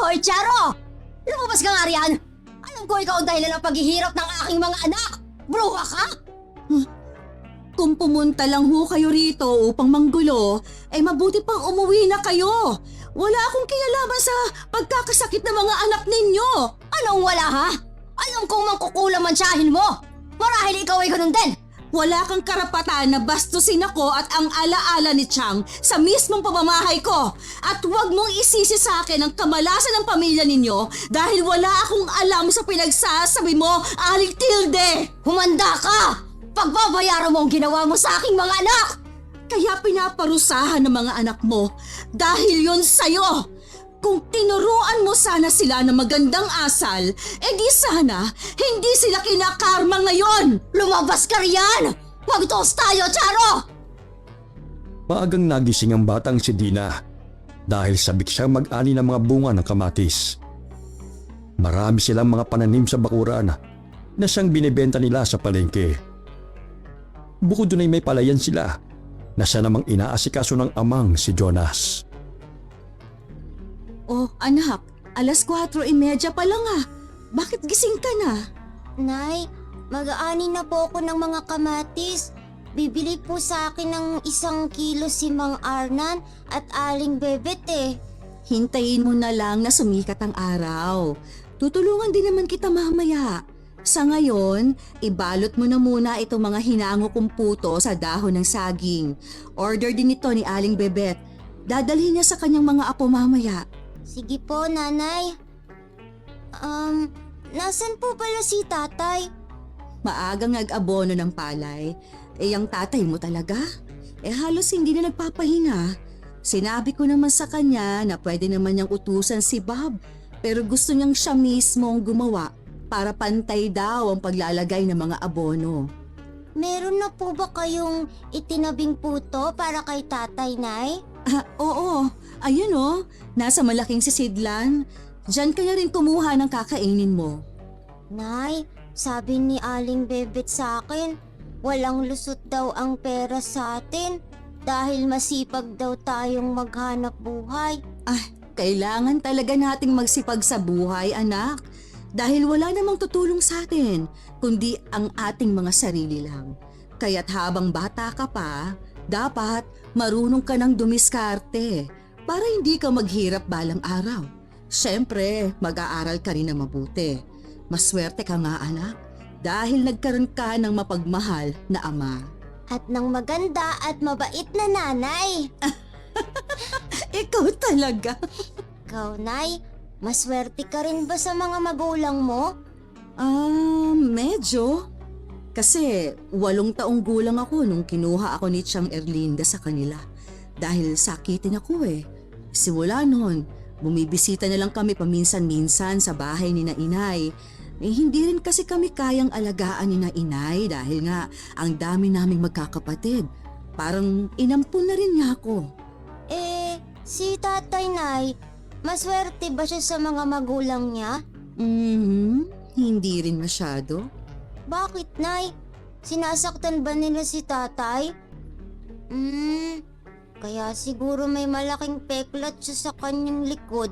Hoy, Charo! Lumabas ka nga riyan! Alam ko ikaw ang dahilan ng paghihirap ng aking mga anak! Bruha ka? Kung pumunta lang ho kayo rito upang manggulo, ay mabuti pang umuwi na kayo. Wala akong kinalaman sa pagkakasakit ng mga anak ninyo. Anong wala ha? Alam kong mangkukulang mansyahin mo! Marahil ikaw ay ganun din! Wala kang karapatan na bastusin ako at ang alaala ni Chang sa mismong pamamahay ko. At huwag mong isisi sa akin ang kamalasan ng pamilya ninyo dahil wala akong alam sa pinagsasabi mo, Aling Tilde! Humanda ka! Pagbabayaran mo ang ginawa mo sa aking mga anak! Kaya pinaparusahan ng mga anak mo dahil yun sa'yo. Kung tinuruan mo sana sila ng magandang asal, di sana hindi sila kinakarma ngayon. Lumabas ka riyan! Magtos tayo, Charo! Maagang nagising ang batang si Dina dahil sabik siyang mag-ani ng mga bunga ng kamatis. Marami silang mga pananim sa bakuran na siyang binibenta nila sa palengke. Bukod doon ay may palayan sila na siya namang inaasikaso ng amang si Jonas. Oh, anak, 4:30 pa lang ah. Bakit gising ka na? Nay, mag-aani na po ako ng mga kamatis. Bibili po sa akin ng 1 kilo si Mang Arnan at Aling Bebet eh. Hintayin mo na lang na sumikat ang araw. Tutulungan din naman kita mamaya. Sa ngayon, ibalot mo na muna itong mga hinango kong puto sa dahon ng saging. Order din ito ni Aling Bebet. Dadalhin niya sa kanyang mga apo mamaya. Sige po, Nanay. Nasan po pala si Tatay? Maagang nag-abono ng palay. Ang tatay mo talaga? Halos hindi na nagpapahinga. Sinabi ko naman sa kanya na pwede naman niyang utusan si Bob. Pero gusto niyang siya mismo ang gumawa para pantay daw ang paglalagay ng mga abono. Meron na po ba kayong itinabing puto para kay Tatay, Nay? Oo. Ayun oh, nasa malaking sisidlan. Diyan ka na rin kumuha ng kakainin mo. Nay, sabi ni Aling Bebet sa akin, walang lusot daw ang pera sa atin dahil masipag daw tayong maghanap buhay. Kailangan talaga nating magsipag sa buhay, anak. Dahil wala namang tutulong sa atin, kundi ang ating mga sarili lang. Kaya't habang bata ka pa, dapat marunong ka ng dumiskarte para hindi ka maghirap balang araw. Siyempre, mag-aaral ka rin na mabuti. Maswerte ka nga, anak, dahil nagkaroon ka ng mapagmahal na ama. At ng maganda at mabait na nanay. Ikaw talaga. Ikaw, Nay, maswerte ka rin ba sa mga magulang mo? Medyo. Kasi 8 taong gulang ako nung kinuha ako ni Chang Erlinda sa kanila. Dahil sakitin ako eh. Simula noon, bumibisita na lang kami paminsan-minsan sa bahay ni na inay. Hindi rin kasi kami kayang alagaan ni na inay dahil nga ang dami naming magkakapatid. Parang inampun na rin niya ako. Si Tatay, Nay, maswerte ba siya sa mga magulang niya? Hindi rin masyado. Bakit, Nay? Sinasaktan ba nila si Tatay? Kaya siguro may malaking peklat siya sa kanyang likod.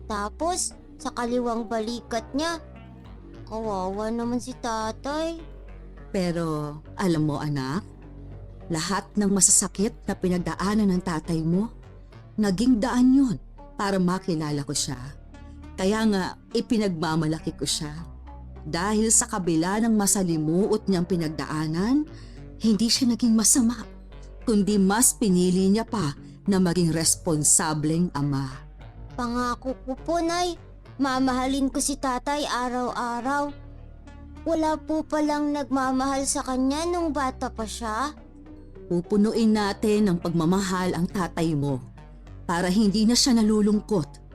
Tapos, sa kaliwang balikat niya, kawawa naman si Tatay. Pero alam mo anak, lahat ng masasakit na pinagdaanan ng tatay mo, naging daan yun para makilala ko siya. Kaya nga ipinagmamalaki ko siya. Dahil sa kabila ng masalimuot niyang pinagdaanan, hindi siya naging masama, kundi mas pinili niya pa na maging responsableng ama. Pangako ko po, Nay, mamahalin ko si Tatay araw-araw. Wala po palang nagmamahal sa kanya nung bata pa siya. Pupunuin natin ng pagmamahal ang tatay mo para hindi na siya nalulungkot.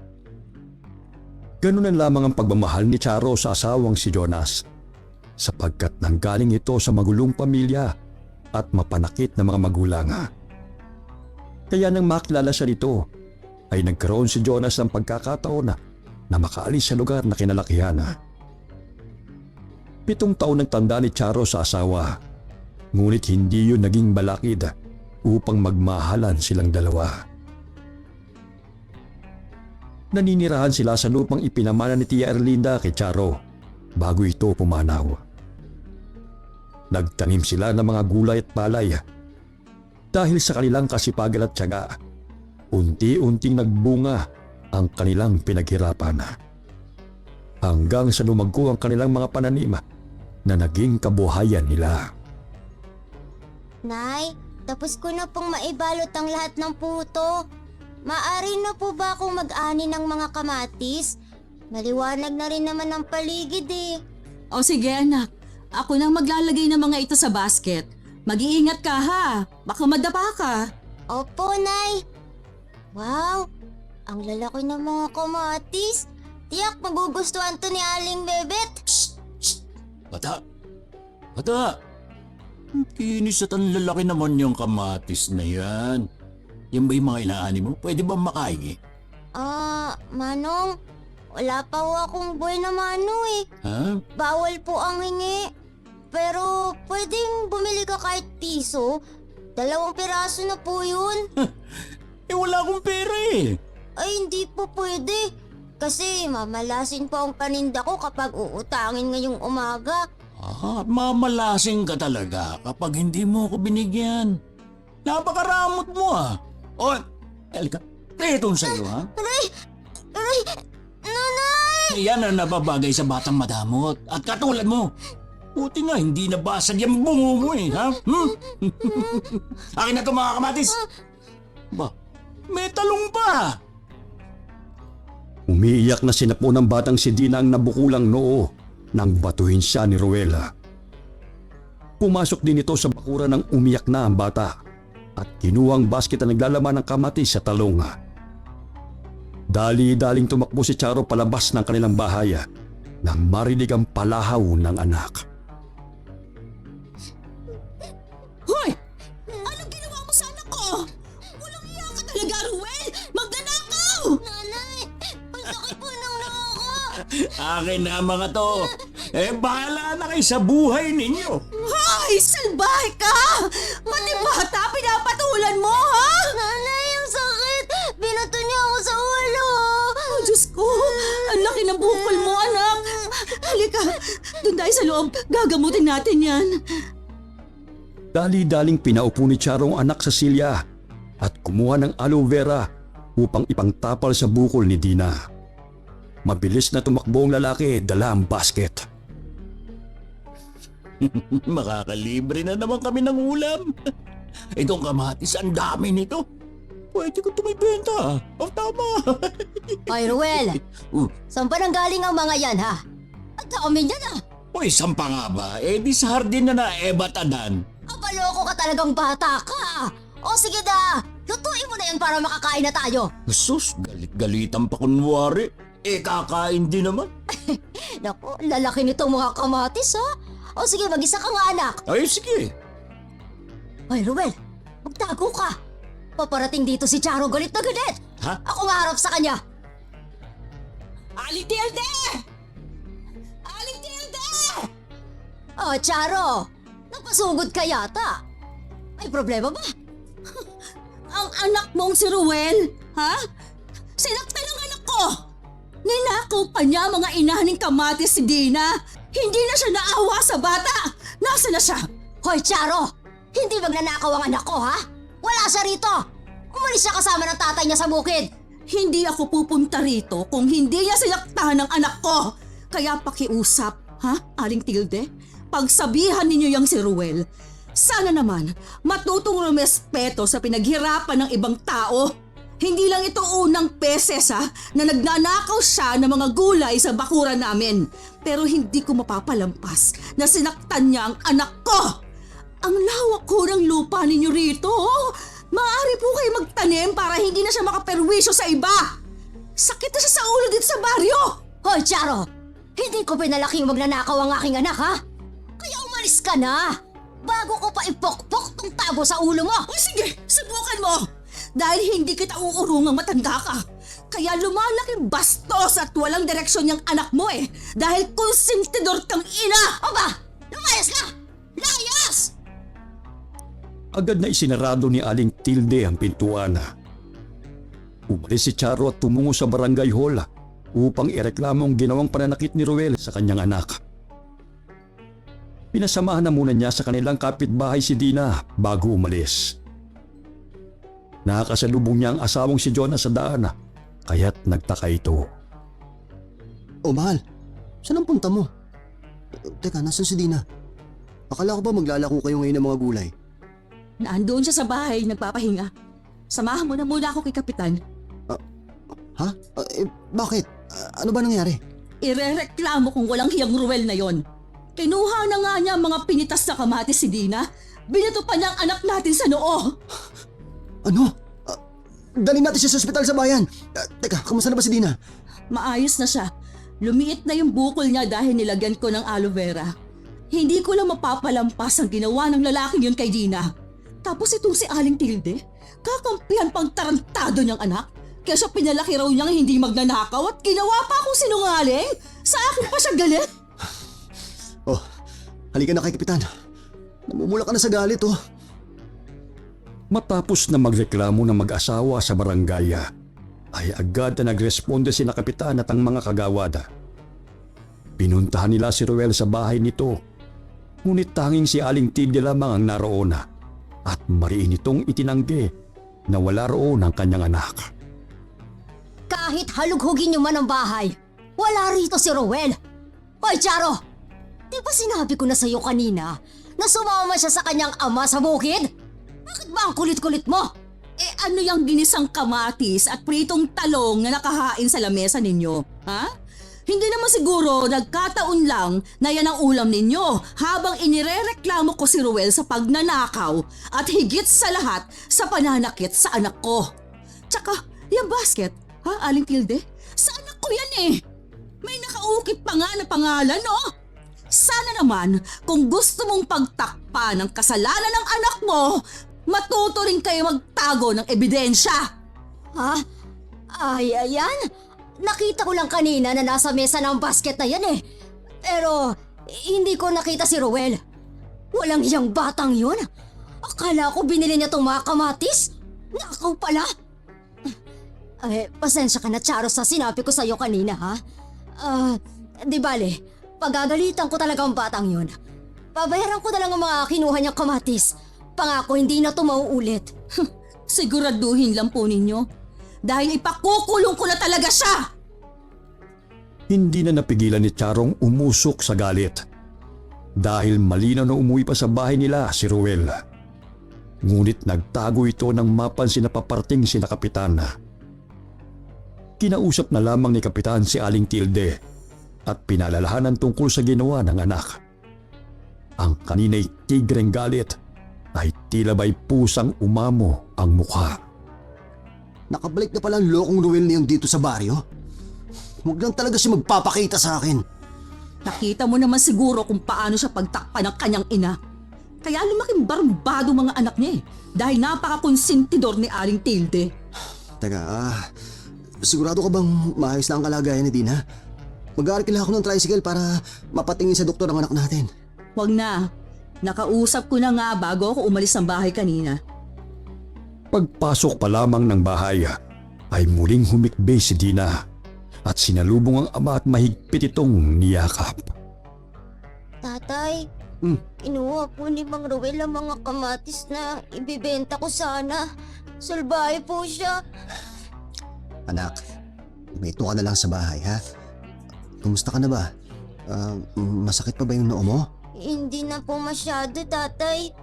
Ganunan lamang ang pagmamahal ni Charo sa asawang si Jonas sapagkat nanggaling ito sa magulong pamilya at mapanakit na mga magulang. Kaya nang makilala siya nito ay nagkaroon si Jonas ng pagkakataon na makaalis sa lugar na kinalakihan. 7 taon nagtanda ni Charo sa asawa, ngunit hindi yun naging balakid upang magmahalan silang dalawa. Naninirahan sila sa lupang ipinamana ni Tia Erlinda kay Charo bago ito pumanaw. Nagtanim sila ng mga gulay at palay. Dahil sa kanilang kasipagan at tiyaga, unti-unting nagbunga ang kanilang pinaghirapan. Hanggang sa lumagko ang kanilang mga pananim na naging kabuhayan nila. Nay, tapos ko na pong maibalot ang lahat ng puto. Maari na po ba akong mag-ani ng mga kamatis? Maliwanag na rin naman ang paligid eh. O sige anak, ako nang maglalagay ng mga ito sa basket. Mag-iingat ka ha, baka madapa ka. Opo, Nay. Wow, ang lalaki ng mga kamatis. Tiyak magugustuhan to ni Aling Bebet. Bata! Bata! Kinis at ang lalaki naman yung kamatis na yan. Yan ba yung mga inaani mo? Pwede ba makain eh? Manong, wala pa ho akong buhay na mano eh. Ha? Bawal po ang hingi. Pero pwedeng bumili ka kahit piso. 2 piraso na po yun. Eh wala akong pera eh. Ay hindi po pwede. Kasi mamalasin po ang paninda ko kapag uutangin ngayong umaga. Mamalasing ka talaga kapag hindi mo ako binigyan. Napakaramot mo ah. O, Elka, itong sa'yo ha? Aray! Nanay! Yan ang nababagay sa batang madamot. At katulad mo, buti nga hindi nabasag yung bungo mo eh, ha? Akin na ito mga kamatis. Ba, may talong pa. Umiiyak na sinapo ng batang si Dina ang nabukulang noo nang batuhin siya ni Ruela. Pumasok din ito sa bakuran ng umiyak na ang bata at kinuhang basket na naglalaman ng kamatis sa talong. Dali-daling tumakbo si Charo palabas ng kanilang bahay nang marinig ang palahaw ng anak. Hoy! Anong ginawa mo sa anak ko? Walang iya ka talaga, Ruel! Magnanakaw! Nanay! Ang sakit po ng noo ko! Akin na mga to. Eh bahala na kayo sa buhay ninyo. Hoy! Salbahe ka! Pati bata pinapatulan mo, ha? Nanay, ang sakit! Binato niya ako sa ulo! Oh, Diyos ko! Ang laki ng bukol mo, anak! Halika! Doon tayo sa loob. Gagamutin natin yan. Dali-daling pinaupo ni Charo ang anak sa silya at kumuha ng aloe vera upang ipangtapal sa bukol ni Dina. Mabilis na tumakbo ang lalaki, dala ang basket. Makakalibre na naman kami ng ulam. Itong kamatis, ang dami nito. Pwede ko ito may benta. O tama. Ay, Ruel, Uh, saan pa nang galing ang mga yan, ha? Ang dami niyan, ah. Uy, saan pa nga ba? Eh di sa hardin na ebatadan. Abaloko ka talagang bata ka. O sige na, lutuin mo na yan para makakain na tayo. Sus, galit-galitan pa kunwari. Eh kakain din naman. Naku, lalaki nitong mga kamatis, ha? O sige, mag-isa ka nga, anak. Ay sige. Ay, Ruel, magtago ka. Paparating dito si Charo galit na galit. Ha? Ako nga harap sa kanya. Aling Tilde! Aling Tilde! Oh, Charo, napasugod ka yata. May problema ba? Ang anak mong si Ruel, ha? Sinaktan ang anak ko! Ninakaw pa niya mga inahaning kamatis si Dina. Hindi na siya naawa sa bata. Nasaan na siya? Hoy, Charo! Hindi magnanakaw ang anak ko, ha? Wala siya rito! Umalis siya kasama ng tatay niya sa bukid! Hindi ako pupunta rito kung hindi niya sinaktahan ng anak ko. Kaya pakiusap, ha, Aling Tilde? Pagsabihan ninyo yang si Ruel. Sana naman matutong rumespeto sa pinaghirapan ng ibang tao. Hindi lang ito unang beses na nagnanakaw siya ng mga gulay sa bakuran namin. Pero hindi ko mapapalampas na sinaktan niya ang anak ko. Ang lawak ko ng lupa ninyo rito. Maaari po kayo magtanim para hindi na siya makaperwisyo sa iba. Sakit na siya sa ulo dito sa baryo. Hoy, Charo! Hindi ko pinalaking magnanakaw ang aking anak, ha? Kaya umalis ka na! Bago ko pa ipokpok tong tabo sa ulo mo! O sige, subukan mo. Dahil hindi kita uurungang matanda ka. Kaya lumalaking bastos at walang direksyon yung anak mo eh. Dahil konsentidor kang ina. Aba! Lumayas ka! Layas! Agad na isinarado ni Aling Tilde ang pintuan. Umalis si Charo at tumungo sa barangay hall upang ireklamo ang ginawang pananakit ni Ruel sa kanyang anak. Pinasamahan na muna niya sa kanilang kapitbahay si Dina bago umalis. Nakakasalubong niya ang asawang si Jonas sa daan kaya't nagtaka ito. Oh, mahal. Saan ang punta mo? Teka, nasan si Dina? Akala ko ba maglalako kayo ngayon ng mga gulay? Naandoon siya sa bahay, nagpapahinga. Samahan mo na muna ako kay Kapitan. Ha? Bakit? Ano ba nangyari? Irereklamo kung walang hiyang Ruel na yon. Kinuha na nga niya ang mga pinitas na kamatis si Dina. Binato pa niya ang anak natin sa noo. Ano? Dalhin natin siya sa ospital sa bayan. Teka, kamusta na ba si Dina? Maayos na siya. Lumiit na yung bukol niya dahil nilagyan ko ng aloe vera. Hindi ko lang mapapalampas ang ginawa ng lalaking yun kay Dina. Tapos itong si Aling Tilde, kakampihan pang tarantado niyang anak. Kaya siya pinalaki raw niyang hindi magnanakaw at ginawa pa akong sinungaling. Sa akin pa siya galit. Oh, halika na kay Kapitan. Namumula ka na sa galit, oh. Matapos na magreklamo ng mag-asawa sa barangay, ay agad na nagresponde sina Kapitan at ang mga kagawad. Pinuntahan nila si Ruel sa bahay nito. Ngunit tanging si Aling Tilde lamang ang naroon at mariin itong itinanggi na wala roon ang kanyang anak. Kahit halughugin niyo man ang bahay, wala rito si Ruel. Hoy, Charo! Di ba sinabi ko na sa'yo kanina na sumama siya sa kanyang ama sa bukid? Bakit ba ang kulit-kulit mo? Ano yung ginisang kamatis at pritong talong na nakahain sa lamesa ninyo? Ha? Hindi naman siguro nagkataon lang na yan ang ulam ninyo habang inirereklamo ko si Ruel sa pagnanakaw at higit sa lahat sa pananakit sa anak ko. Tsaka, yung basket, ha, Aling Tilde? Sa anak ko yan eh! May nakaukit pa nga na pangalan, no? Sana naman, kung gusto mong pagtakpan ng kasalanan ng anak mo, matuto rin kayo magtago ng ebidensya. Ha? Ay, ayan. Nakita ko lang kanina na nasa mesa ng basket na yan eh. Pero hindi ko nakita si Ruel. Walang hiyang batang yun. Akala ko binili niya tong mga kamatis. Nakaw pala. Ay, pasensya ka na, Charo, sa sinabi ko sa'yo kanina, ha? Di bale, pagagalitan ko talaga ang batang yun. Babayaran ko na lang ang mga kinuha niyang kamatis. Pangako hindi na to mauulit. Siguraduhin lang po ninyo. Dahil ipakukulong ko na talaga siya! Hindi na napigilan ni Charong umusok sa galit. Dahil malinaw na umuwi pa sa bahay nila si Ruel. Ngunit nagtago ito nang mapansin na paparting sina Kapitan. Kinausap na lamang ni Kapitan si Aling Tilde at pinalalahanan tungkol sa ginawa ng anak. Ang kanina'y tigreng galit ay tila ba'y pusang umamo ang mukha. Nakabalik na pala ang lokong Ruel na yun dito sa baryo. Huwag lang talaga siya magpapakita sa akin. Nakita mo naman siguro kung paano siya pagtakpan ng kanyang ina. Kaya lumaking barbado mga anak niya dahil napakakonsentidor ni Aling Tilde. Teka, sigurado ka bang maayos na ang kalagayan ni Dina? Mag-aaral ako ng tricycle para mapatingin sa doktor ang anak natin. Huwag na. Nakausap ko na nga bago ako umalis ng bahay kanina. Pagpasok pa lamang ng bahay ay muling humikbi si Dina at sinalubong ang ama at mahigpit itong niyakap. Tatay, kinuha po ni Mang Ruel ang mga kamatis na ibibenta ko sana. Salbahe po siya. Anak, may ka na lang sa bahay, ha? Kumusta ka na ba? Masakit pa ba yung noo mo? Hindi na po masyado, tatay.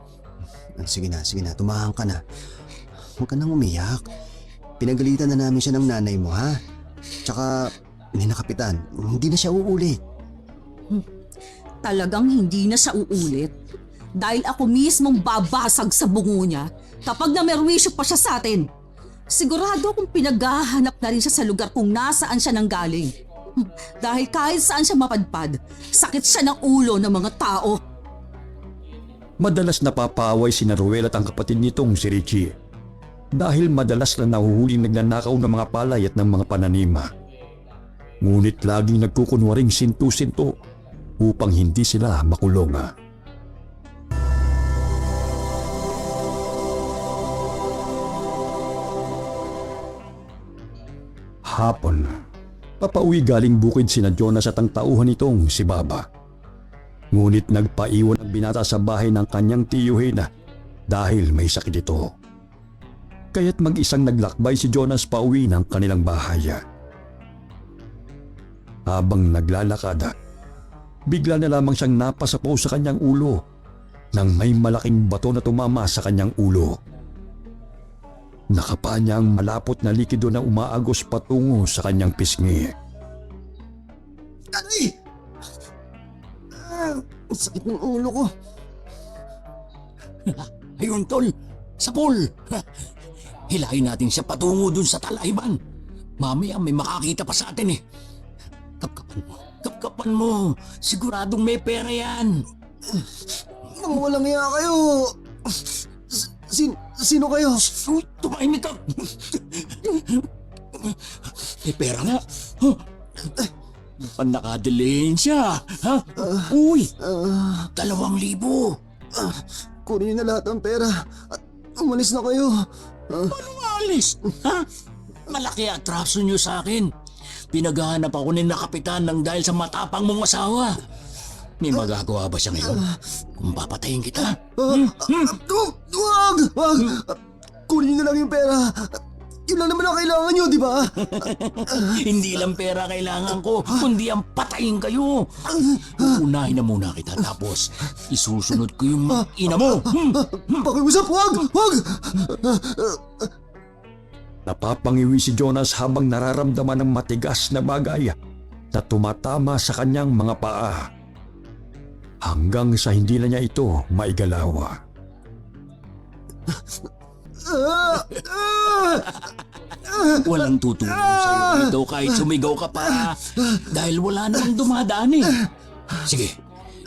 Sige na, tumahan ka na. Huwag ka nang umiyak. Pinagalitan na namin siya ng nanay mo, ha? Tsaka, Kapitan, hindi na siya uulit. Talagang hindi na siya uulit. Dahil ako mismong babasag sa bungo niya kapag namerwisyo pa siya sa atin. Sigurado akong pinaghahanap na rin siya sa lugar kung nasaan siya nanggaling. Dahil kahit saan siya mapadpad, sakit siya ng ulo ng mga tao. Madalas napapaway si Ruel at ang kapatid nitong si Richie. Dahil madalas na nahuhuling nagnanakaw ng mga palay at ng mga pananima. Ngunit laging nagkukunwaring sintu-sinto upang hindi sila makulong. Hapon, papauwi galing bukid sina Jonas at ang tauhan nitong si Baba. Ngunit nagpaiwan ang binata sa bahay ng kanyang tiyuhin dahil may sakit ito. Kaya't mag-isang naglakbay si Jonas pauwi ng kanilang bahay. Habang naglalakad, bigla na lamang siyang napasapaw sa kanyang ulo nang may malaking bato na tumama sa kanyang ulo. Nakapa niya ang malapot na likido na umaagos patungo sa kanyang pisngi. Aray! Ang sakit ng ulo ko. Ayun, tol. Sa pool. Hilahin natin siya patungo dun sa talaiban. Mamaya may makakita pa sa atin eh. Kapkapan mo. Kapkapan mo. Siguradong may pera yan. Mga walang iya kayo. Sino kayo? Uy, tumahimik ka. May pera nga. Huh? Mukhang nakadelihin siya. Ha? Uy, 2,000. Kunin niyo na lahat ng pera at umalis na kayo. Alis. Ha? Malaki atraso niyo sa akin. Pinaghahanap ako ni na kapitan ng dahil sa matapang mong asawa. May magagawa ba siya ngayon? Kung papatayin kita? Wag! Kunin niyo na lang yung pera. Yun lang naman ang kailangan niyo, di ba? Hindi lang pera kailangan ko, kundi ang patayin kayo. Unahin na muna kita tapos isusunod ko yung ina mo. Pakiusap, wag! Wag! Napapangiwi si Jonas habang nararamdaman ng matigas na bagay na tumatama sa kanyang mga paa. Hanggang sa hindi na niya ito maigalaw. Walang tutulong sa'yo dito kahit sumigaw ka pa dahil wala namang dumadaan eh. Sige,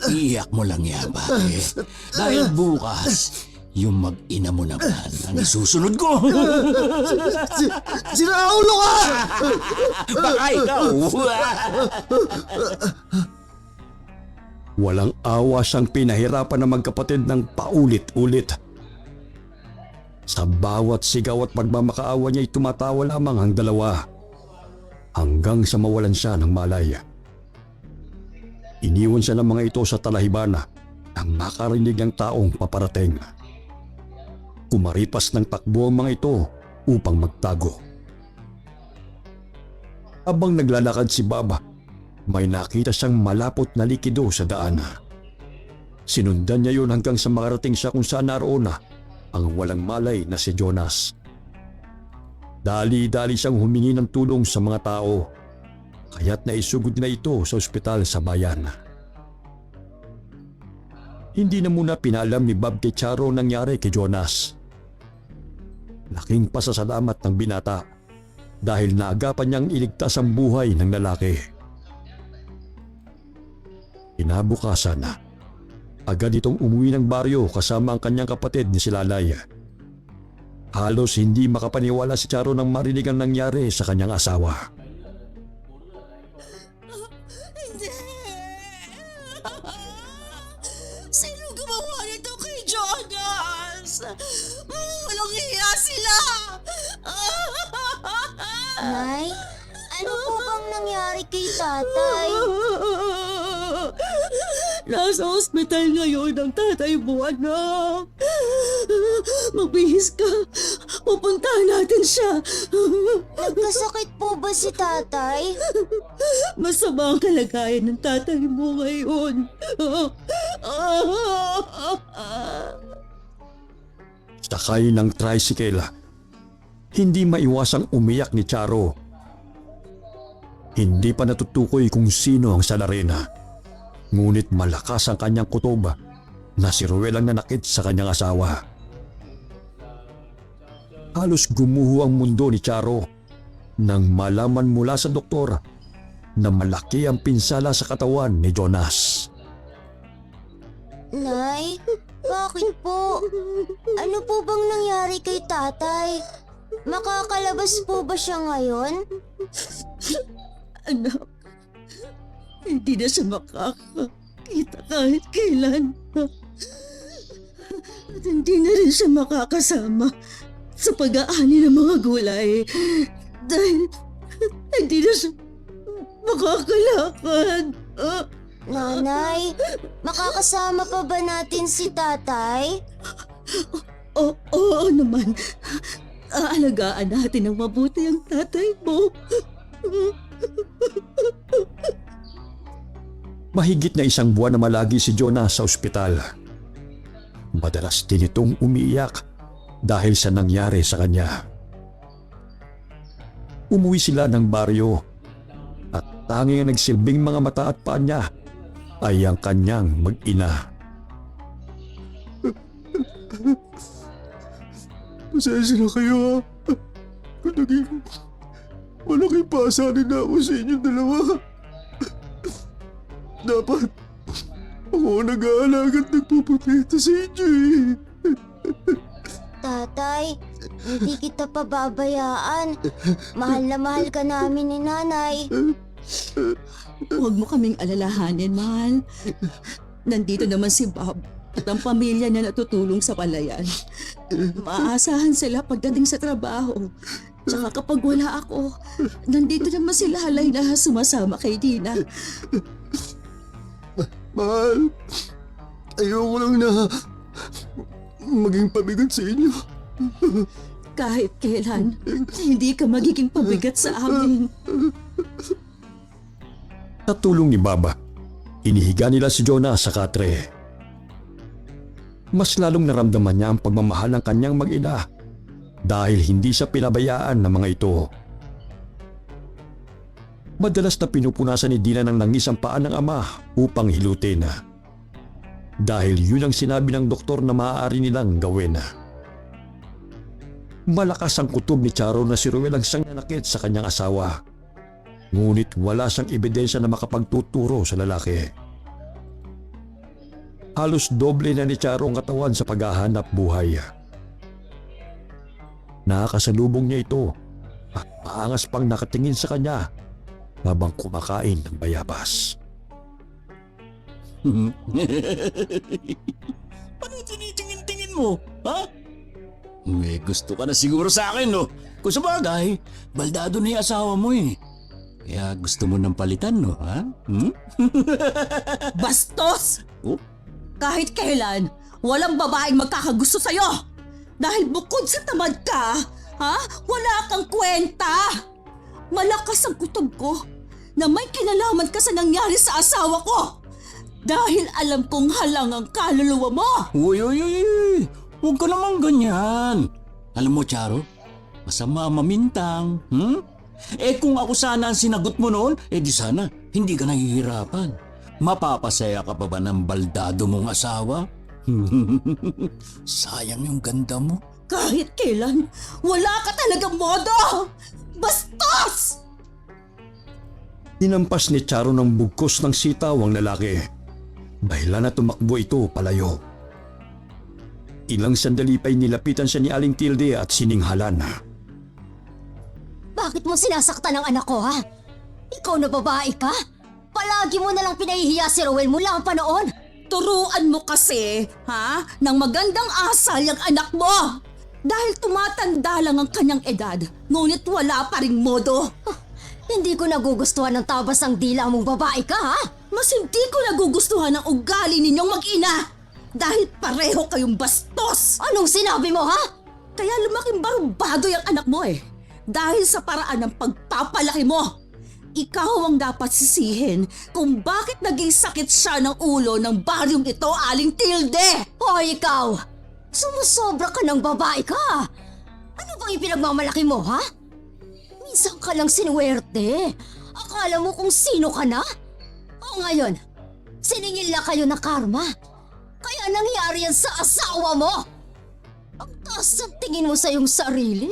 iiyak mo lang yan pare. Dahil bukas, yung mag-ina mo naman ang isusunod ko. Sira ulo ka! Baka ikaw. Walang awa siyang pinahirapan ng magkapatid ng paulit-ulit. Sa bawat sigaw at pagmamakaawa niya ay tumatawa lamang ang dalawa hanggang sa mawalan siya ng malay. Iniwan siya ng mga ito sa talahiban nang makarinig ng taong paparating. Kumaripas ng takbo ang mga ito upang magtago. Habang naglalakad si Baba, may nakita siyang malapot na likido sa daan. Sinundan niya yun hanggang sa makarating siya kung saan naroon ang walang malay na si Jonas. Dali-dali siyang humingi ng tulong sa mga tao, kaya't naisugod na ito sa ospital sa bayan. Hindi na muna pinaalam ni Bob kay Charo nangyari kay Jonas. Laking pasasalamat ng binata dahil naagapan niyang iligtas ang buhay ng lalaki. Kinabukasan, agad itong umuwi ng baryo kasama ang kanyang kapatid ni si Lalay. Halos hindi makapaniwala si Charo nang marinig ang nangyari sa kanyang asawa. Sino gumawa nito kay Jonas? Walang hiya sila! Nay, ano po bang nangyari kay tatay? Nasa ospital ngayon ang tatay mo, anak. Magbihis ka. Pupuntahan natin siya. Nagkasakit po ba si tatay? Masama ang kalagayan ng tatay mo ngayon. Sakay ng tricycle, hindi maiwasang umiyak ni Charo. Hindi pa natutukoy kung sino ang salarina. Ngunit malakas ang kanyang kutob na si Ruel ang nanakit sa kanyang asawa. Halos gumuho ang mundo ni Charo nang malaman mula sa doktor na malaki ang pinsala sa katawan ni Jonas. Nay, bakit po? Ano po bang nangyari kay tatay? Makakalabas po ba siya ngayon? Anak, hindi na siya makakakita kahit kailan. At hindi na rin siya makakasama sa pag-aani ng mga gulay dahil Hindi na siya makakalakad. Nanay, makakasama pa ba natin si tatay? Oo naman. Aalagaan natin ng mabuti ang tatay mo. Mahigit na 1 buwan na malagi si Jonah sa ospital. Madalas din itong umiiyak dahil sa nangyari sa kanya. Umuwi sila ng baryo at tanging ang nagsilbing mga mata at paa niya ay ang kanyang mag-ina. Pasensya na kayo ha. Kung naging malaking pasanin na ako sa inyong dalawa. Dapat ako nag-aalaga at nagpuprotekta sa inyo eh. Tatay, hindi kita pababayaan. Mahal na mahal ka namin ni nanay. Huwag mo kaming alalahanin, mahal. Nandito naman si Bob at ang pamilya na natutulong sa palayan. Maaasahan sila pagdating sa trabaho. Tsaka kapag wala ako, nandito naman si Lalay na sumasama kay Dina. Mahal, ayoko lang na maging pabigat sa inyo. Kahit kailan, hindi ka magiging pabigat sa amin. Sa tulong ni Baba, inihiga nila si Jonah sa katre. Mas lalong naramdaman niya ang pagmamahal ng kanyang mag-ina dahil hindi siya pinabayaan ng mga ito. Madalas na pinupunasan ni Dina ng langis ang paa ng ama upang hilutin. Dahil yun ang sinabi ng doktor na maaari nilang gawin. Malakas ang kutob ni Charo na si Ruel ang siyang nanakit sa kanyang asawa. Ngunit wala siyang ebidensya na makapagtuturo sa lalaki. Halos doble na ni Charo ang katawan sa paghahanap buhay. Nakakasalubong niya ito at maangas pang nakatingin sa kanya habang kumakain ng bayabas. Ano tinitingin-tingin mo? Ha? May gusto ka na siguro sa akin, no? Kung sa bagay, baldado na yung asawa mo eh. Kaya gusto mo ng palitan, no? Ha? Bastos! Oh? Kahit kailan, walang babaeng magkakagusto sa'yo! Dahil bukod sa tamad ka, wala kang kwenta! Malakas ang kutob ko na may kinalaman ka sa nangyari sa asawa ko! Dahil alam kong halang ang kaluluwa mo! Uy! Huwag ka naman ganyan. Alam mo, Charo, masama mamintang. Kung ako sana ang sinagot mo noon, di sana hindi ka nahihirapan. Mapapasaya ka pa ba ng baldado mong asawa? Sayang yung ganda mo. Kahit kailan, wala ka talagang modo! Bastos! Hinampas ni Charo ng bugkos ng sitaw ang lalaki. Dahilan na tumakbo ito palayo. Ilang sandali pa'y nilapitan siya ni Aling Tilde at sininghalan. Bakit mo sinasaktan ang anak ko, ha? Ikaw na babae ka? Palagi mo nalang pinahihiya si Rowel mula ang panoon. Turuan mo kasi, ng magandang asal yung anak mo! Dahil tumatanda lang ang kanyang edad, ngunit wala pa ring modo. Hindi ko nagugustuhan ng tabas ang dila mong babae ka, ha? Mas hindi ko nagugustuhan ang ugali ninyong mag-ina! Dahil pareho kayong bastos! Anong sinabi mo, ha? Kaya lumaking barumbado yung anak mo eh. Dahil sa paraan ng pagpapalaki mo. Ikaw ang dapat sisihin kung bakit naging sakit siya ng ulo ng baryong ito, Aling Tilde! O ikaw, sumusobra ka ng babae ka. Ano bang ipinagmamalaki mo, ha? Minsan ka lang sinuwerte. Akala mo kung sino ka na? O ngayon, siningil na kayo na karma. Kaya nangyari yan sa asawa mo. Ang taas ang tingin mo sa iyong sarili.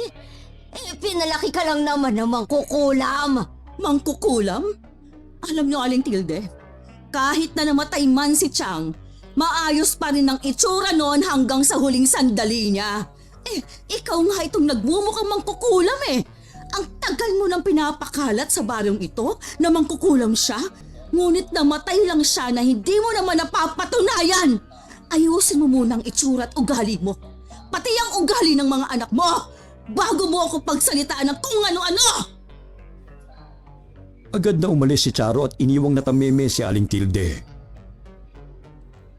Pinalaki ka lang naman ng mangkukulam. Mangkukulam? Alam niyo, Aling Tilde, kahit na namatay man si Chang, maayos pa rin ang itsura noon hanggang sa huling sandali niya. Ikaw nga itong nagmumukhang mangkukulam eh. Ang tagal mo nang pinapakalat sa baryong ito na mangkukulam siya, ngunit namatay lang siya na hindi mo naman napapatunayan. Ayusin mo muna ang itsura at ugali mo. Pati ang ugali ng mga anak mo, bago mo ako pagsalitaan ng kung ano-ano! Agad na umalis si Charo at iniwang natameme si Aling Tilde.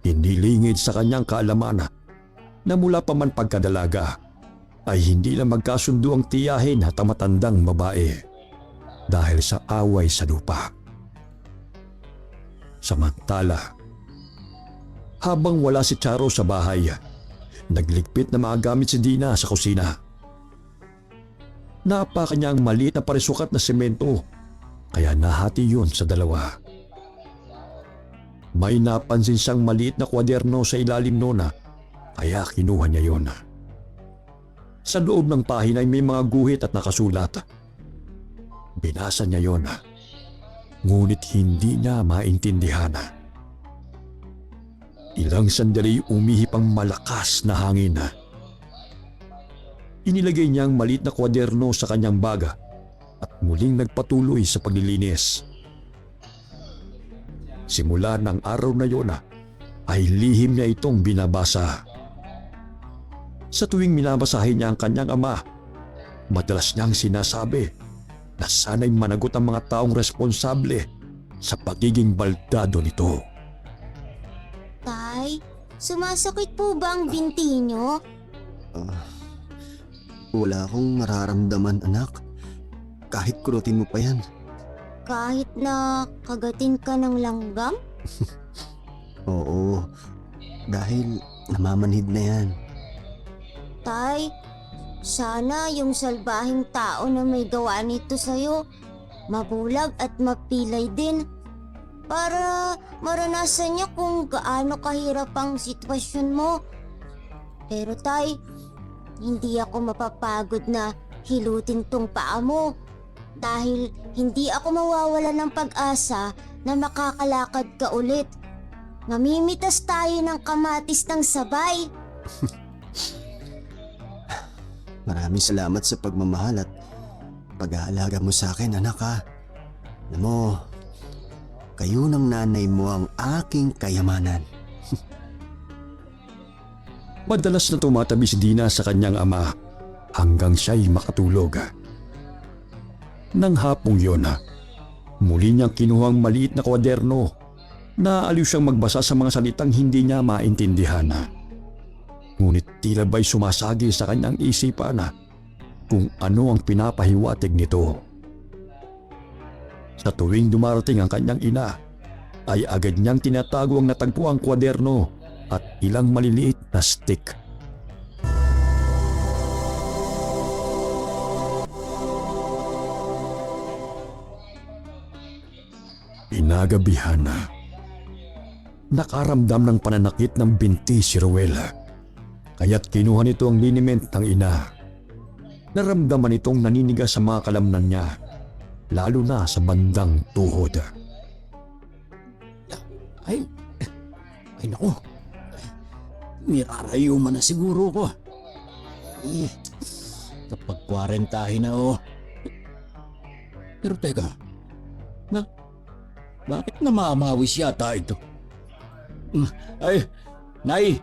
Inilingid sa kanyang kaalaman na mula pa man pagkadalaga ay hindi na magkasundo ang tiyahin at ang matandang babae dahil sa away sa lupa. Samantala, habang wala si Charo sa bahay, nagligpit na mga gamit si Dina sa kusina. Napaka niya ang maliit na parisukat na semento kaya nahati yun sa dalawa. May napansin siyang maliit na kwaderno sa ilalim noon kaya kinuha niya yun. Sa loob ng pahina ay may mga guhit at nakasulat. Binasa niya yun, ngunit hindi niya maintindihan. Ilang sandali umihip ang malakas na hangin. Inilagay niya ang maliit na kwaderno sa kanyang baga at muling nagpatuloy sa paglilinis. Simula ng araw na yun ay lihim niya itong binabasa. Sa tuwing minabasahin niya ang kanyang ama, madalas niyang sinasabi na sana'y managot ang mga taong responsable sa pagiging baldado nito. Tay, sumasakit po ba ang binti niyo? Wala akong nararamdaman, anak. Kahit kurutin mo pa yan. Kahit na kagatin ka ng langgam? Oo, dahil namamanhid na yan. Tay, sana yung salbahing tao na may gawa nito sa'yo, mabulag at mapilay din. Para maranasan niya kung gaano kahirap ang sitwasyon mo. Pero tay, hindi ako mapapagod na hilutin tong paa mo. Dahil hindi ako mawawala ng pag-asa na makakalakad ka ulit. Mamimitas tayo ng kamatis ng sabay. Maraming salamat sa pagmamahal at pag-aalaga mo sa akin, anak ha. Alam mo, kayo ng nanay mo ang aking kayamanan. Madalas na tumatabi si Dina sa kanyang ama hanggang siya'y makatulog. Nang hapong yun, muli niyang kinuha ang maliit na kwaderno. Naaliw siyang magbasa sa mga salitang hindi niya maintindihan. Ngunit tila ba'y sumasagi sa kanyang isipan kung ano ang pinapahiwatig nito. Sa tuwing dumarating ang kanyang ina, ay agad niyang tinatago ang natagpuang kwaderno at ilang maliliit na stick. Inagabihan na. Nakaramdam ng pananakit ng binti si Ruel. Kaya't kinuha nito ang liniment ng ina. Naramdaman itong naninigas sa mga kalamnan niya, lalo na sa bandang tuhod. Ay naku. Nirarayuman na siguro ko. Kapag 40 na Pero teka, bakit namamawis yata ito? Ay, Nay!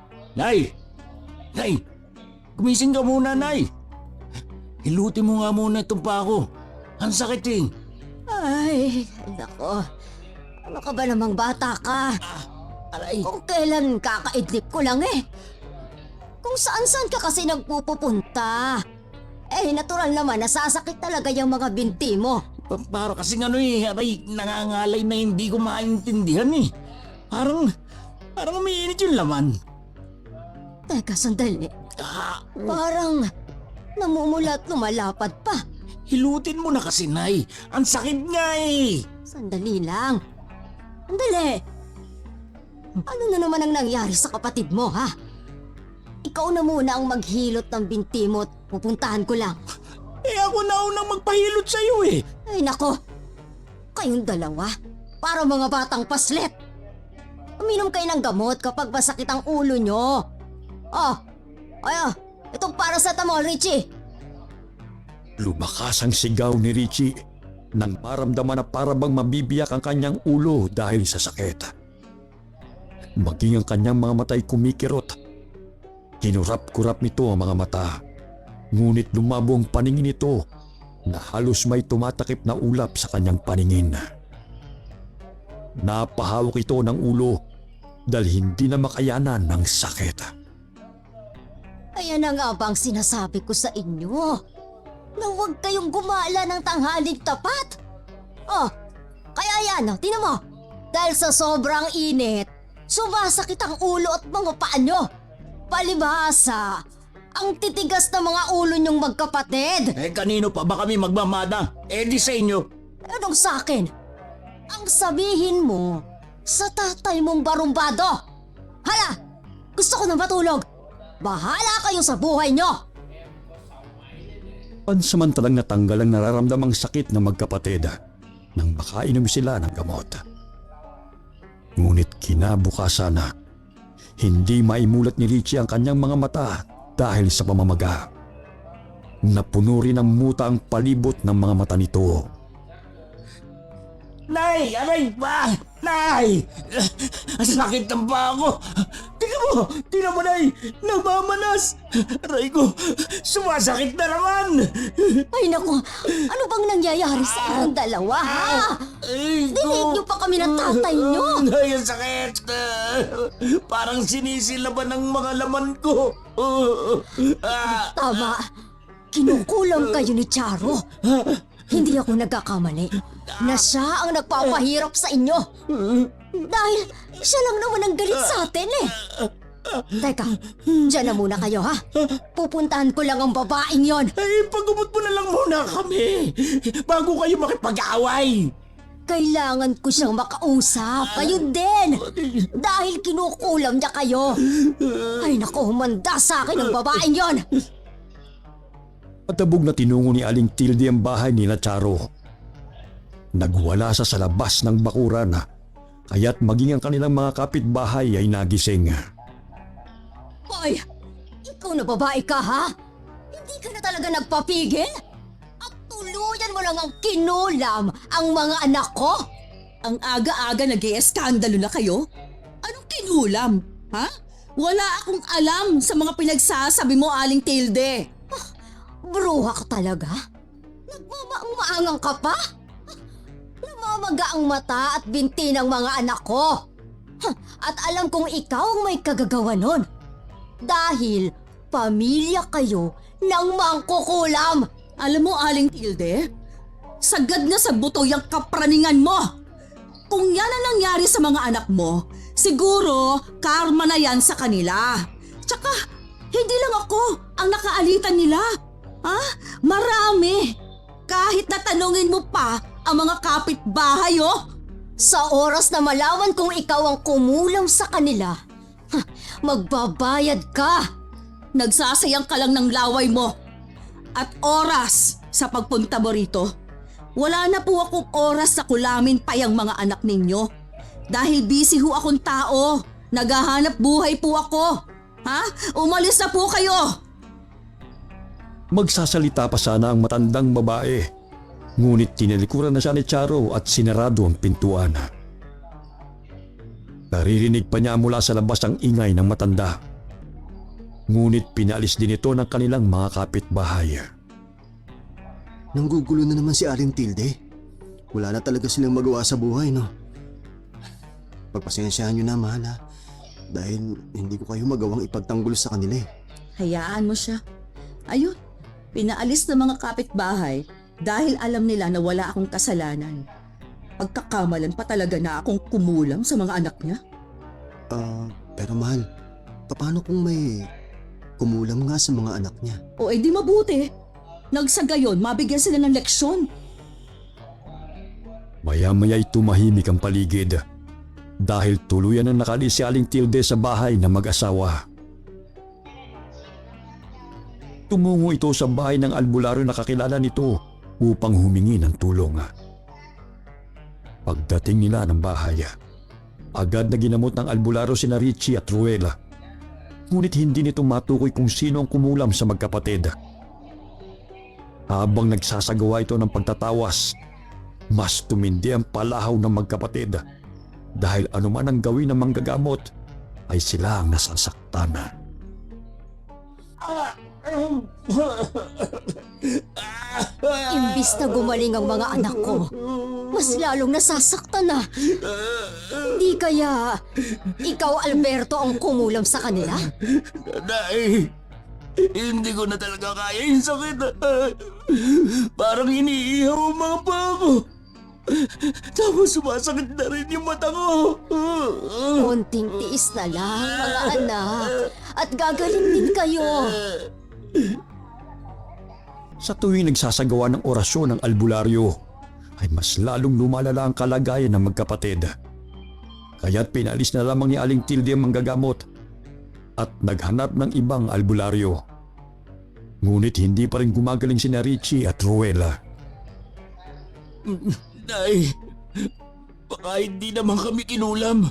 Gumising ka muna, Nay! Hilutin mo nga muna itong pako. Ang sakit eh. Ay, nako. Ano ka ba namang bata ka? Aray! Kung kailan kakaidlip ko lang eh. Kung saan-saan ka kasi nagpupunta. Eh, natural naman nasasakit talaga yung mga binti mo. Para kasing aray, nangangalay na hindi ko maintindihan eh. Parang umiinit yung laman. Teka, sandali. Parang namumula at lumalapad pa. Hilutin mo na kasi, Nay. Ang sakit nga eh. Sandali lang. Sandali. Ano na naman ang nangyari sa kapatid mo, ha? Ikaw na muna ang maghilot ng binti mo at pupuntahan ko lang. Eh ako na unang magpahilot sa'yo eh. Ay nako, kayong dalawa, para mga batang paslet. Uminom kayo ng gamot kapag masakit ang ulo nyo. Itong paracetamol, Richie. Lumakas ang sigaw ni Richie nang maramdaman na parabang mabibiyak ang kanyang ulo dahil sa sakit. Maging ang kanyang mga mata'y kumikirot. Kinurap-kurap nito ang mga mata. Ngunit lumabo ang paningin nito na halos may tumatakip na ulap sa kanyang paningin. Napahawak ito ng ulo dahil hindi na makayanan ng sakit. Ayan na nga bang sinasabi ko sa inyo na huwag kayong gumala ng tanghaling tapat? Oh, kaya yan, tinan mo. Dahil sa sobrang init, sumasakit ang ulo at mga paa nyo. Palibhasa, ang titigas ng mga ulo nyong magkapatid. Kanino pa ba kami magmamada? Di sa inyo. Anong sa akin? Ang sabihin mo sa tatay mong barumbado. Hala, gusto ko na matulog. Bahala kayo sa buhay nyo. Pansamantalang natanggal ang nararamdamang sakit ng magkapatid nang makainom sila ng gamot. Ngunit kinabukasan na, hindi maimulat ni Richie ang kanyang mga mata dahil sa pamamaga. Napuno rin ng muta ang palibot ng mga mata nito. Nay! Aray ba? Nay! Ang sakit ng paa ko! Tingnan mo, Nay! Nagmamanas! Aray ko! Sumasakit na naman! Ay naku, ano bang nangyayari sa inyong dalawa, ha? Ay, Dinig niyo pa kami ng tatay niyo. Ay, ang sakit! Parang sinisilaban ng mga laman ko! Tama, kinukulam kayo ni Charo. Hindi ako nagkakamali na siya ang nagpapahirap sa inyo. Dahil siya lang naman ang galit sa atin eh. Teka, dyan na muna kayo ha. Pupuntahan ko lang ang babaeng yon. Ay, pagubot mo na lang muna kami bago kayo makipag-away. Kailangan ko siyang makausap. Kayo din. Dahil kinukulam niya kayo. Ay naku, humanda sa akin ang babaeng yon. Patabog na tinungo ni Aling Tilde ang bahay ni Charo. Nagwala sa labas ng bakuran, kaya't maging ang kanilang mga kapitbahay ay nagising. Hoy, ikaw na babae ka ha? Hindi ka na talaga nagpapigil? At tuluyan mo lang ang kinulam ang mga anak ko? Ang aga-aga nag-ieskandalo na kayo? Anong kinulam? Ha? Wala akong alam sa mga pinagsasabi mo, Aling Tilde. Bruha ka talaga? Nagmamaang-maangang ka pa? Namamaga ang mata at binti ng mga anak ko. At alam kong ikaw ang may kagagawa nun. Dahil pamilya kayo ng mangkukulam. Alam mo, Aling Tilde, sagad na sa buto yung kapraningan mo. Kung yan ang nangyari sa mga anak mo, siguro karma na yan sa kanila. Tsaka, hindi lang ako ang nakaalitan nila. Ha? Marami. Kahit natanungin mo pa ang mga kapitbahay, oh. Sa oras na malaman kung ikaw ang kumulam sa kanila, magbabayad ka. Nagsasayang ka lang ng laway mo at oras sa pagpunta mo rito. Wala na po akong oras sa kulamin pa yung mga anak ninyo. Dahil busy ho akong tao. Naghahanap buhay po ako. Ha? Umalis na po kayo. Magsasalita pa sana ang matandang babae, ngunit tinalikuran na siya ni Charo at sinarado ang pintuan. Naririnig pa niya mula sa labas ang ingay ng matanda. Ngunit pinalis din ito ng kanilang mga kapitbahay. Nanggugulo na naman si Aling Tilde. Wala na talaga silang magawa sa buhay, no? Pagpasensyahan nyo na, mahal ha. Dahil hindi ko kayo magawang ipagtanggol sa kanila eh. Hayaan mo siya. Ayun, pinaalis ng mga kapitbahay dahil alam nila na wala akong kasalanan. Pagkakamalan pa talaga na akong kumulam sa mga anak niya. Pero mahal, paano kung may kumulam nga sa mga anak niya? O edi mabuti. Nagsagayon, mabigyan sila ng leksyon. Maya-maya'y tumahimik ang paligid dahil tuluyan na nakalis si Aling Tilde sa bahay ng mag-asawa. Tumungo ito sa bahay ng albularyo na kakilala nito upang humingi ng tulong. Pagdating nila ng bahay, agad na ginamot ng albularyo sina Richie at Ruel. Ngunit hindi nito matukoy kung sino ang kumulam sa magkapatid. Habang nagsasagawa ito ng pagtatawas, mas tumindi ang palahaw ng magkapatid dahil anuman ang gawin ng manggagamot ay sila ang nasasaktan. Imbis na gumaling ang mga anak ko, mas lalong nasasaktan na. Di kaya ikaw, Alberto, ang kumulam sa kanila? Nay, hindi ko na talaga kaya yung sakit. Parang iniihaw ang mga paa ko. Tapos sumasakit na rin yung mata ko. Konting tiis na lang, mga anak. At gagaling din kayo. Sa tuwing nagsasagawa ng orasyon ng albularyo, ay mas lalong lumalala ang kalagayan ng magkapatid. Kaya't pinalis na lamang ni Aling Tilde ang manggagamot at naghanap ng ibang albularyo. Ngunit hindi pa rin gumagaling sina Richie at Ruela. Nay, baka hindi naman kami kinulam.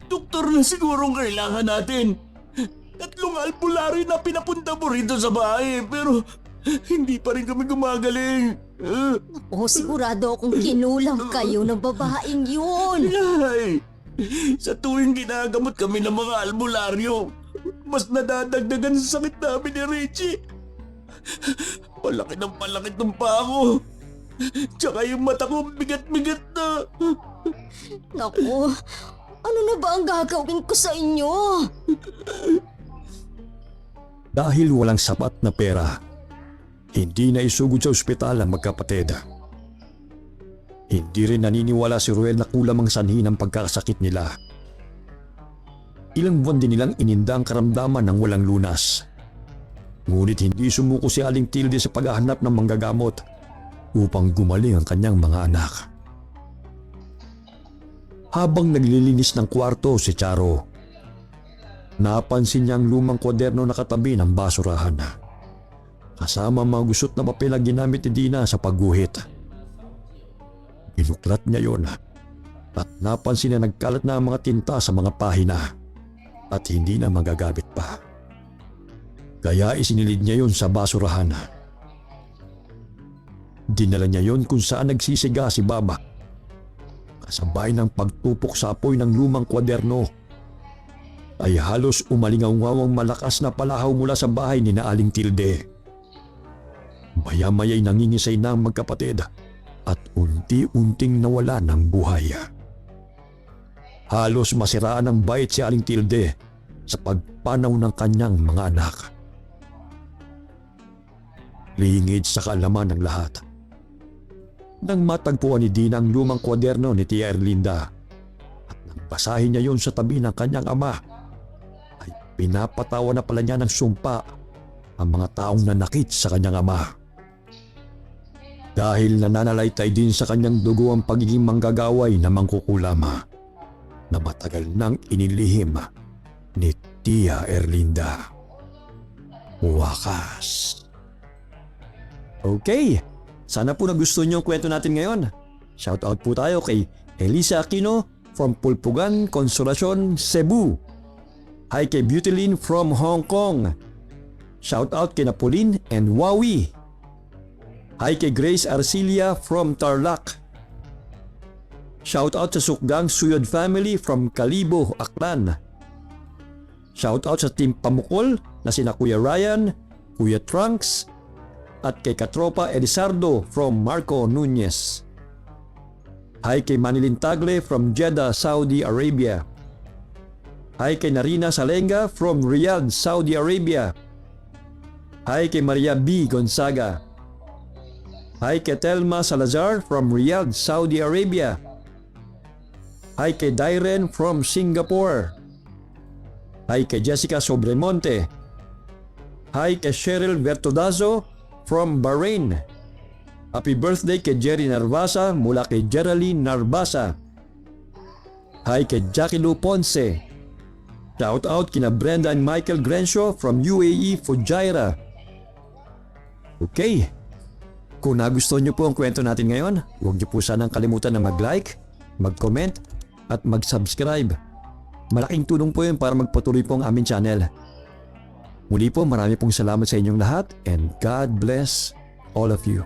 Doktor na sigurong kailangan natin. 3 albularyo na pinapunta mo rito sa bahay pero hindi pa rin kami gumagaling. O sigurado akong kinulam kayo ng babaeng yun. Nay, sa tuwing ginagamot kami ng mga albularyo, mas nadadagdagan sa sakit namin ni Richie. Palaki ng paa ko. Tsaka yung mata ko bigat-bigat na. Naku, ano na ba ang gagawin ko sa inyo? Dahil walang sapat na pera, hindi na isugod sa ospital ang magkapatid. Hindi rin naniniwala si Ruel na kulam ang sanhi ng pagkakasakit nila. Ilang buwan din nilang ininda ang karamdaman ng walang lunas. Ngunit hindi sumuko si Aling Tilde sa paghahanap ng manggagamot upang gumaling ang kanyang mga anak. Habang naglilinis ng kwarto si Charo, napansin niya ang lumang kwaderno na katabi ng basurahan. Kasama ang mga gusot na papel na ginamit ni Dina sa pagguhit. Binuklat niya yon at napansin na nagkalat na ang mga tinta sa mga pahina at hindi na magagamit pa. Kaya isinilid niya yon sa basurahan. Dinala niya yon kung saan nagsisiga si Baba. Kasabay ng pagtupok sa apoy ng lumang kwaderno ay halos umalingaw-ngawang malakas na palahaw mula sa bahay ni Aling Tilde. Maya-maya'y nangingisay na ang magkapatid at unti-unting nawala ng buhay. Halos masiraan ng bait si Aling Tilde sa pagpanaw ng kanyang mga anak. Lingid sa kaalaman ng lahat. Nang matagpuan ni Dina ang lumang kwaderno ni Tia Erlinda at nang basahin niya yon sa tabi ng kanyang ama, ay pinapatawa na pala niya ng sumpa ang mga taong nanakit sa kanyang ama. Dahil nananalaytay din sa kanyang dugo ang pagiging manggagaway na mangkukulama na matagal nang inilihim ni Tia Erlinda. Wakas. Okay, sana po nagustuhan niyo ang kwento natin ngayon. Shoutout po tayo kay Elisa Aquino from Pulpugan, Consolacion, Cebu. Hi kay Beautylin from Hong Kong. Shoutout kay Napolin and Wawi. Hi kay Grace Arcilia from Tarlac. Shoutout sa Sukgang Suyod family from Kalibo, Aklan. Shoutout sa Team Pamukol na sina Kuya Ryan, Kuya Trunks, at kay Katropa Elisardo from Marco Nunez. Hi kay Manilin Tagle from Jeddah, Saudi Arabia. Hi kay Narina Salenga from Riyadh, Saudi Arabia. Hi kay Maria B. Gonzaga. Hi kay Telma Salazar from Riyadh, Saudi Arabia. Hi kay Dairen from Singapore. Hi kay Jessica Sobremonte. Hi kay Cheryl Bertodazo from Bahrain. Happy birthday kay Jerry Narvasa mula kay Geraldine Narvasa. Hi kay Jackie Lou Ponce. Shout out kina Brenda and Michael Grencio from UAE, Fujairah. Okay. Kung nagustuhan niyo po ang kwento natin ngayon, huwag niyo po sanang kalimutan na mag-like, mag-comment, at mag-subscribe. Malaking tulong po yun para magpatuloy po ang aming channel. Muli po, marami pong salamat sa inyong lahat and God bless all of you.